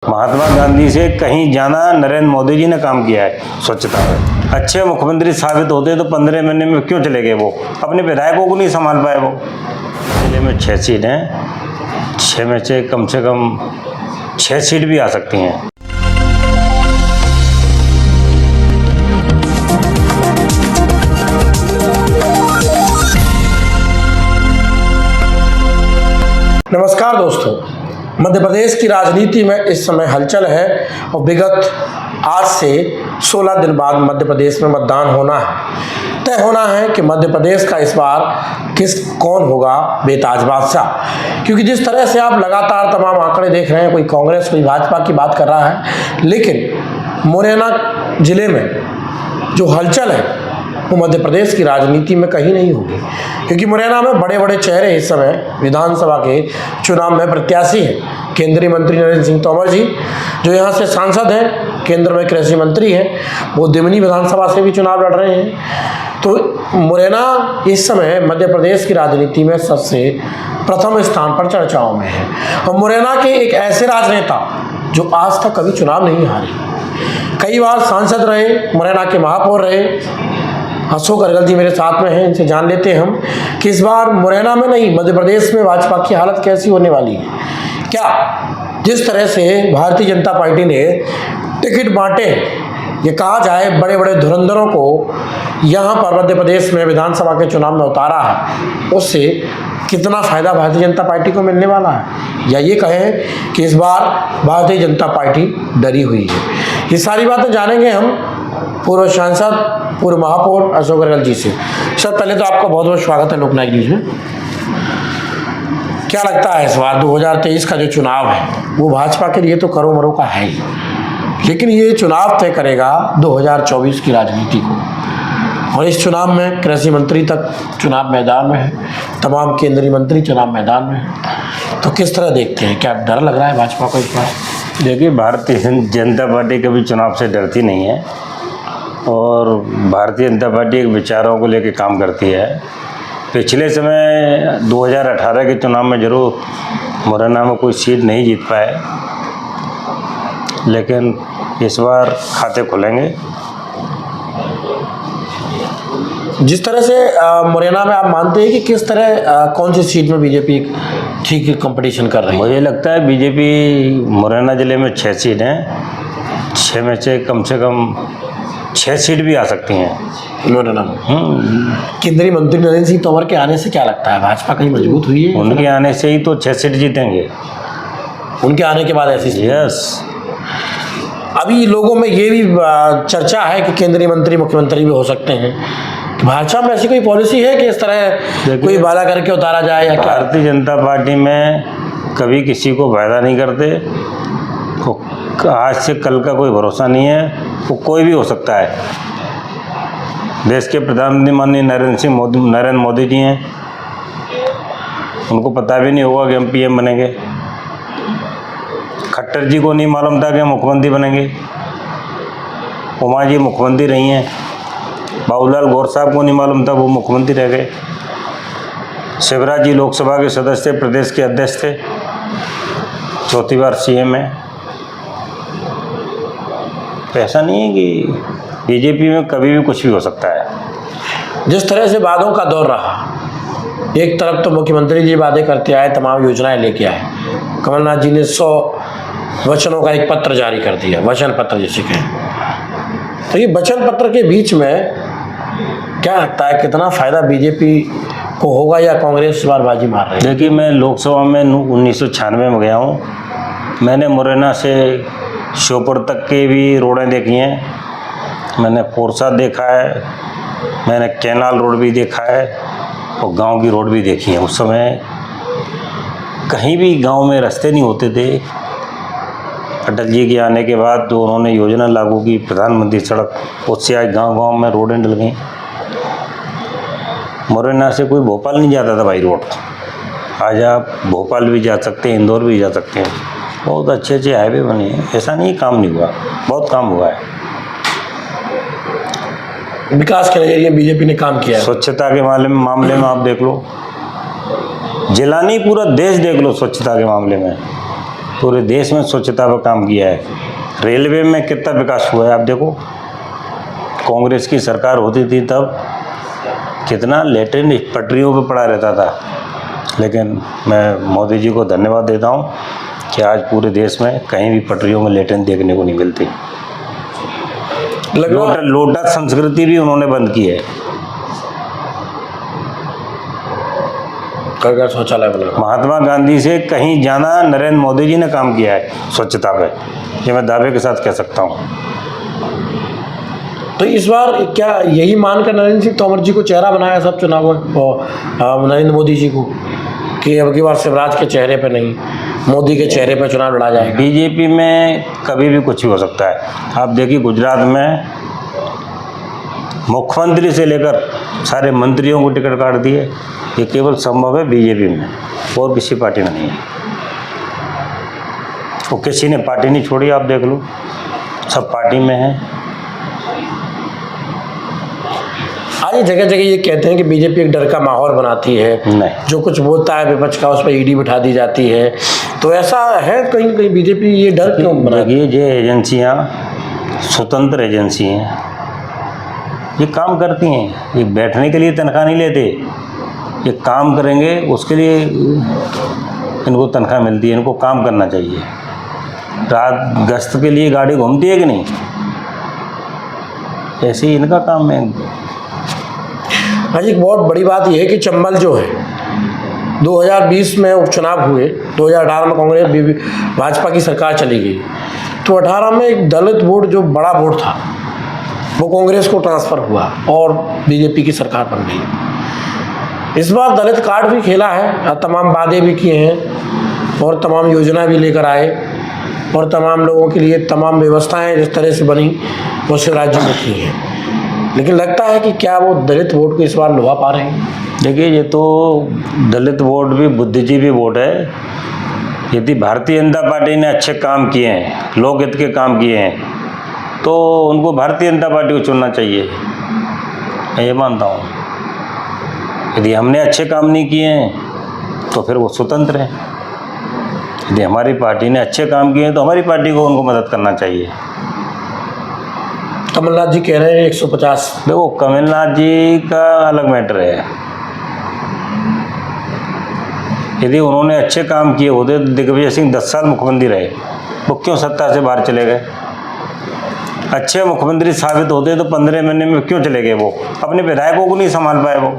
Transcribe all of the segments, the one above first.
महात्मा गांधी से कहीं ज़्यादा नरेंद्र मोदी जी ने काम किया है स्वच्छता में। अच्छे मुख्यमंत्री साबित होते तो 15 महीने में क्यों चले गए? वो अपने विधायकों को नहीं संभाल पाए। वो जिले में 6 सीट हैं, 6 में से कम 6 सीट भी आ सकती हैं। नमस्कार दोस्तों, मध्य प्रदेश की राजनीति में इस समय हलचल है और विगत आज से 16 दिन बाद मध्य प्रदेश में मतदान होना है। तय होना है कि मध्य प्रदेश का इस बार कौन होगा बेताज बादशाह। क्योंकि जिस तरह से आप लगातार तमाम आंकड़े देख रहे हैं, कोई कांग्रेस कोई भाजपा की बात कर रहा है, लेकिन मुरैना जिले में जो हलचल है वो मध्य प्रदेश की राजनीति में कहीं नहीं होगी। क्योंकि मुरैना में बड़े बड़े चेहरे इस समय विधानसभा के चुनाव में प्रत्याशी हैं। केंद्रीय मंत्री नरेंद्र सिंह तोमर जी जो यहाँ से सांसद हैं, केंद्र में कृषि मंत्री हैं, वो दिमनी विधानसभा से भी चुनाव लड़ रहे हैं। तो मुरैना इस समय मध्य प्रदेश की राजनीति में सबसे प्रथम स्थान पर चर्चाओं में है। और मुरैना के एक ऐसे राजनेता जो आज तक कभी चुनाव नहीं हारे, कई बार सांसद रहे, मुरैना के महापौर रहे। अशोक अरगल जी मेरे साथ में हैं, इनसे जान लेते हैं हम कि इस बार मुरैना में नहीं मध्य प्रदेश में भाजपा की हालत कैसी होने वाली है। क्या जिस तरह से भारतीय जनता पार्टी ने टिकट बांटे, ये कहा जाए बड़े बड़े धुरंधरों को यहाँ पर मध्य प्रदेश में विधानसभा के चुनाव में उतारा है, उससे कितना फायदा भारतीय जनता पार्टी को मिलने वाला है, या ये कहें कि इस बार भारतीय जनता पार्टी डरी हुई है। ये सारी बातें जानेंगे हम पूर्व सांसद पूर्व महापौर अशोक अरगल जी से। सर, पहले तो आपका बहुत बहुत स्वागत है लोकनायक न्यूज में। क्या लगता है इस बार 2023 का जो चुनाव है वो भाजपा के लिए तो करो मरो का है ही, लेकिन ये चुनाव तय करेगा 2024 की राजनीति को। और इस चुनाव में कृषि मंत्री तक चुनाव मैदान में है, तमाम केंद्रीय मंत्री चुनाव मैदान में है। तो किस तरह देखते हैं, क्या डर लग रहा है भाजपा को इस बार? देखिए, भारतीय जनता पार्टी कभी चुनाव से डरती नहीं है और भारतीय जनता पार्टी एक विचारों को लेकर काम करती है। पिछले समय 2018 के चुनाव में जरूर मुरैना में कोई सीट नहीं जीत पाए, लेकिन इस बार खाते खुलेंगे। जिस तरह से मुरैना में आप मानते हैं कि किस तरह कौन सी सीट में बीजेपी ठीक कंपटीशन कर रही है? मुझे लगता है बीजेपी मुरैना जिले में 6 सीट हैं, 6 में से कम 6 सीट भी आ सकती हैं मुरैना में। केंद्रीय मंत्री नरेंद्र सिंह तोमर के आने से क्या लगता है, भाजपा कहीं मजबूत हुई है? उनके आने से ही तो 6 सीट जीतेंगे। उनके आने के बाद ऐसी? यस। अभी लोगों में ये भी चर्चा है कि केंद्रीय मंत्री मुख्यमंत्री भी हो सकते हैं। भाजपा में ऐसी कोई पॉलिसी है कि इस तरह कोई वादा करके उतारा जाए या क्या? भारतीय जनता पार्टी में कभी किसी को वादा नहीं करते। आज से कल का कोई भरोसा नहीं है, वो कोई भी हो सकता है। देश के प्रधानमंत्री माननीय नरेंद्र मोदी जी हैं, उनको पता भी नहीं होगा कि हम पीएम बनेंगे। खट्टर जी को नहीं मालूम था कि हम मुख्यमंत्री बनेंगे। उमा जी मुख्यमंत्री रही हैं। बाबूलाल गौर साहब को नहीं मालूम था, वो मुख्यमंत्री रह गए। शिवराज जी लोकसभा के सदस्य, प्रदेश के अध्यक्ष थे, 4थी बार सीएम है। तो ऐसा नहीं है कि बीजेपी में कभी भी कुछ भी हो सकता है। जिस तरह से वादों का दौर रहा, एक तरफ तो मुख्यमंत्री जी वादे करते आए, तमाम योजनाएं लेके आए। कमलनाथ जी ने 100 वचनों का एक पत्र जारी कर दिया, वचन पत्र जिसे कहें। तो ये वचन पत्र के बीच में क्या लगता है कितना फायदा बीजेपी को होगा, या कांग्रेस इस बार बाजी मार रही है? देखिए, मैं लोकसभा में 1996 में गया हूँ। मैंने मुरैना से श्योपुर तक की भी रोडें देखी हैं, मैंने पोरसा देखा है, मैंने कैनाल रोड भी देखा है और गांव की रोड भी देखी है। उस समय कहीं भी गांव में रास्ते नहीं होते थे। अटल जी के आने के बाद जो उन्होंने योजना लागू की, प्रधानमंत्री सड़क, उससे आज गांव-गांव में रोडें डल गई। मुरैना से कोई भोपाल नहीं जाता था भाई रोड, आज आप भोपाल भी जा सकते हैं, इंदौर भी जा सकते हैं। बहुत अच्छे हाईवे बने हैं, ऐसा नहीं काम नहीं हुआ, बहुत काम हुआ है। विकास के नजरिए बीजेपी ने काम किया है। स्वच्छता के मामले में आप देख लो, जिला नहीं पूरा देश देख लो स्वच्छता के मामले में। पूरे देश में स्वच्छता पर काम किया है। रेलवे में कितना विकास हुआ है आप देखो। कांग्रेस की सरकार होती थी तब कितना लेटरिन पटरियों पर पड़ा रहता था, लेकिन मैं मोदी जी को धन्यवाद देता हूँ कि आज पूरे देश में कहीं भी पटरियों में लेटरिन देखने को नहीं मिलती। लोटा संस्कृति भी उन्होंने बंद की है। घर शौचालय बना। महात्मा गांधी से कहीं ज़्यादा नरेंद्र मोदी जी ने काम किया है स्वच्छता पे, ये मैं दावे के साथ कह सकता हूँ। तो इस बार क्या यही मानकर नरेंद्र सिंह तोमर जी को चेहरा बनाया सब चुनाव में, नरेंद्र मोदी जी को, कि अब की बार शिवराज के चेहरे पे नहीं, मोदी के चेहरे पे चुनाव लड़ा जाएगा? बीजेपी में कभी भी कुछ भी हो सकता है। आप देखिए गुजरात में मुख्यमंत्री से लेकर सारे मंत्रियों को टिकट काट दिए। ये केवल संभव है बीजेपी में, और किसी पार्टी में नहीं है। वो किसी ने पार्टी नहीं छोड़ी, आप देख लो, सब पार्टी में है। आज जगह जगह ये कहते हैं कि बीजेपी एक डर का माहौल बनाती है, नहीं, जो कुछ बोलता है विपक्ष का उस पर ईडी बिठा दी जाती है, तो ऐसा है कहीं कहीं बीजेपी ये डर क्यों बनाती है? ये एजेंसियां स्वतंत्र एजेंसी हैं, ये काम करती हैं, ये बैठने के लिए तनख्वाह नहीं लेते, ये काम करेंगे उसके लिए इनको तनख्वाह मिलती है, इनको काम करना चाहिए। रात गश्त के लिए गाड़ी घूमती है कि नहीं, ऐसे ही इनका काम है। हाँ जी, एक बहुत बड़ी बात यह है कि चंबल जो है 2020 में उपचुनाव हुए, 2018 में कांग्रेस भाजपा की सरकार चली गई, तो 18 में एक दलित वोट जो बड़ा वोट था वो कांग्रेस को ट्रांसफ़र हुआ और बीजेपी की सरकार बन गई। इस बार दलित कार्ड भी खेला है, तमाम वादे भी किए हैं और तमाम योजना भी लेकर आए और तमाम लोगों के लिए तमाम व्यवस्थाएं जिस तरह से बनी वो शिवराज जी ने की हैं, लेकिन लगता है कि क्या वो दलित वोट को इस बार लुभा पा रहे हैं? देखिए, ये तो दलित वोट भी बुद्धिजीवी वोट है। यदि भारतीय जनता पार्टी ने अच्छे काम किए हैं, लोकहित के काम किए हैं, तो उनको भारतीय जनता पार्टी को चुनना चाहिए, मैं ये मानता हूँ। यदि हमने अच्छे काम नहीं किए हैं तो फिर वो स्वतंत्र हैं। यदि हमारी पार्टी ने अच्छे काम किए हैं तो हमारी पार्टी को उनको मदद करना चाहिए। कमलनाथ जी कह रहे हैं 150। देखो, कमलनाथ जी का अलग मैटर है। यदि उन्होंने अच्छे काम किए होते तो दिग्विजय सिंह 10 साल मुख्यमंत्री रहे, वो क्यों सत्ता से बाहर चले गए? अच्छे मुख्यमंत्री साबित होते तो 15 महीने में क्यों चले गए? वो अपने विधायकों को नहीं संभाल पाए वो।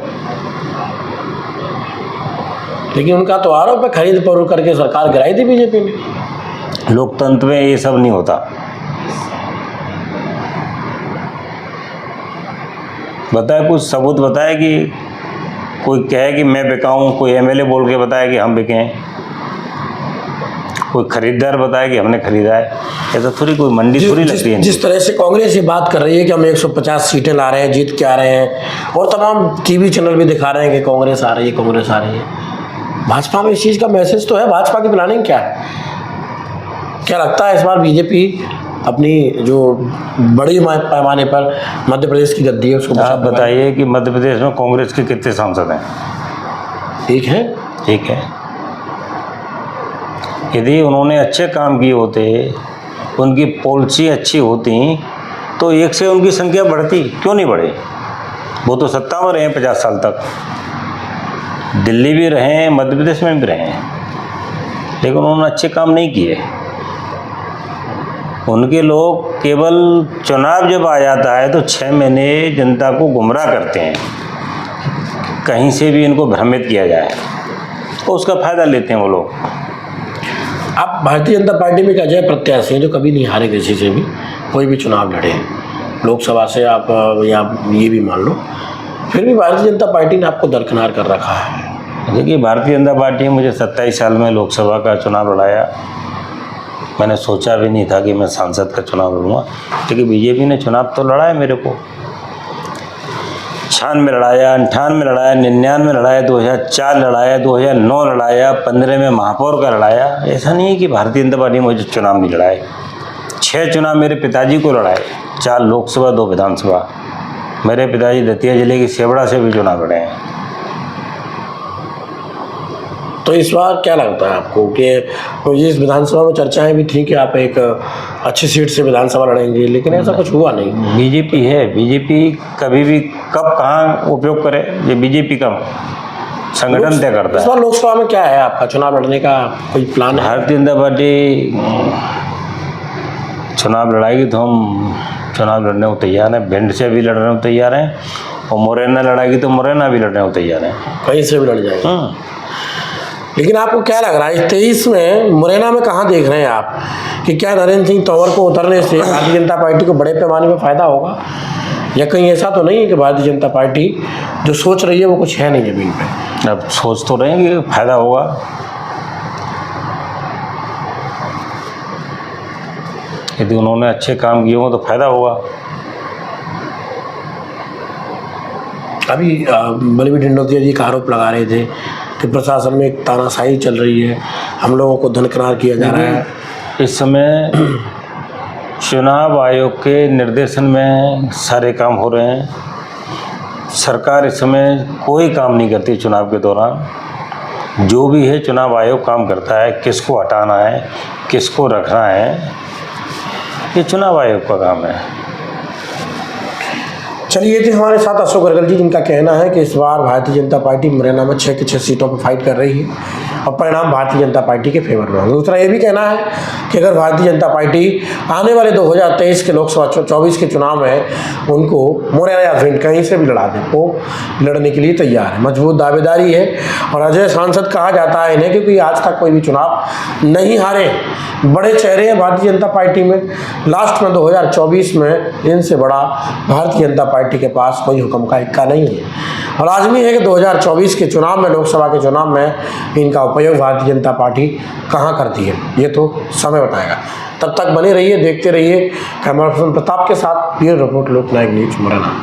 लेकिन उनका तो आरोप है खरीद फरोख्त करके सरकार गिराई थी बीजेपी ने। लोकतंत्र में ये सब नहीं होता। बताए, कुछ सबूत बताए कि कोई कहे कि मैं बिकाऊँ, कोई एमएलए बोल के बताए कि हम बिके हैं, कोई खरीदार बताए कि हमने खरीदा है। ऐसा थोड़ी कोई मंडी थोड़ी लगती है। जिस तरह से कांग्रेस ये बात कर रही है कि हम 150 सीटें ला रहे हैं, जीत के आ रहे हैं, और तमाम टीवी चैनल भी दिखा रहे हैं कि कांग्रेस आ रही है, कांग्रेस आ रही है। भाजपा में इस चीज़ का मैसेज तो है, भाजपा की प्लानिंग क्या है? क्या लगता है इस बार बीजेपी अपनी जो बड़ी पैमाने पर मध्य प्रदेश की गद्दी है उसको? आप बताइए कि मध्य प्रदेश में कांग्रेस के कितने सांसद हैं? ठीक है, ठीक है। यदि उन्होंने अच्छे काम किए होते, उनकी पॉलिसी अच्छी होती, तो एक से उनकी संख्या बढ़ती, क्यों नहीं बढ़े? वो तो सत्ता में रहे 50 साल तक, दिल्ली भी रहे, मध्य प्रदेश में भी रहे, लेकिन उन्होंने अच्छे काम नहीं किए। उनके लोग केवल चुनाव जब आ जाता है तो 6 महीने जनता को गुमराह करते हैं, कहीं से भी इनको भ्रमित किया जाए, तो उसका फ़ायदा लेते हैं वो लोग। आप भारतीय जनता पार्टी में एक अजय प्रत्याशी हैं जो कभी नहीं हारे किसी से भी, कोई भी चुनाव लड़े लोकसभा से, आप या ये भी मान लो, फिर भी भारतीय जनता पार्टी ने आपको दरकिनार कर रखा है। देखिए, भारतीय जनता पार्टी ने मुझे 27 साल में लोकसभा का चुनाव लड़ाया। मैंने सोचा भी नहीं था कि मैं सांसद का चुनाव लड़ूंगा, क्योंकि बीजेपी ने चुनाव तो लड़ाया मेरे को। 96 में लड़ाया, 98 में लड़ाया, 99 में लड़ाया, 2004 लड़ाया, 2009 लड़ाया, 15 में महापौर का लड़ाया। ऐसा नहीं है कि भारतीय जनता पार्टी मुझे चुनाव नहीं लड़ाए। 6 चुनाव मेरे पिताजी को लड़ाए, 4 लोकसभा 2 विधानसभा। मेरे पिताजी दतिया जिले की सेवड़ा से भी चुनाव लड़े हैं। तो इस बार क्या लगता है आपको कि तो इस विधानसभा में चर्चाएं भी थी कि आप एक अच्छी सीट से विधानसभा लड़ेंगे, लेकिन ऐसा कुछ हुआ नहीं। बीजेपी है, बीजेपी कभी भी कब कहाँ उपयोग करे, ये बीजेपी का संगठन तय करता इस है। बार लोकसभा में क्या है आपका चुनाव लड़ने का कोई प्लान है? भारतीय जनता पार्टी चुनाव लड़ाएगी तो हम चुनाव लड़ने को तैयार हैं, भिंड से भी लड़ने को तैयार हैं, और मुरैना लड़ाएगी तो मुरैना भी लड़ने को तैयार हैं। कहीं से भी लड़ जाएगा। हाँ। लेकिन आपको क्या लग रहा है 23 में मुरैना में कहाँ देख रहे हैं आप कि क्या नरेंद्र सिंह तोमर को उतरने से भारतीय जनता पार्टी को बड़े पैमाने में फायदा होगा, या कहीं ऐसा तो नहीं है कि भारतीय जनता पार्टी जो सोच रही है वो कुछ है नहीं जमीन पे? अब सोच तो रहे हैं कि फायदा होगा। यदि उन्होंने अच्छे काम किए हों तो फायदा होगा। अभी बलबीर ढिंडोतिया जी का आरोप लगा रहे थे कि प्रशासन में एक तानाशाही चल रही है, हम लोगों को धनकरार किया जा रहा है। इस समय चुनाव आयोग के निर्देशन में सारे काम हो रहे हैं। सरकार इस समय कोई काम नहीं करती चुनाव के दौरान। जो भी है चुनाव आयोग काम करता है, किसको हटाना है, किसको रखना है, ये चुनाव आयोग का काम है। चलिए, ये थे हमारे साथ अशोक गर्गल जी, जिनका कहना है कि इस बार भारतीय जनता पार्टी मुरैना में 6 की 6 सीटों पर फाइट कर रही है और परिणाम भारतीय जनता पार्टी के फेवर में होंगे। दूसरा ये भी कहना है कि अगर भारतीय जनता पार्टी आने वाले 2023 के लोकसभा 24 के चुनाव में उनको मुरैना या भिंड कहीं से भी लड़ा दे, वो लड़ने के लिए तैयार है। मजबूत दावेदारी है और अजय सांसद कहा जाता है इन्हें, क्योंकि आज तक कोई भी चुनाव नहीं हारे, बड़े चेहरे हैं भारतीय जनता पार्टी में। लास्ट में 2024 में इनसे बड़ा भारतीय जनता पार्टी के पास कोई हुक्म का इक्का नहीं है, और लाजमी है कि 2024 के चुनाव में, लोकसभा के चुनाव में इनका उपयोग भारतीय जनता पार्टी कहाँ करती है, ये तो समय बताएगा। तब तक बने रहिए, देखते रहिए। कैमरा पर्सन प्रताप के साथ ब्यूरो रिपोर्ट, लोकनायक न्यूज मुरैना।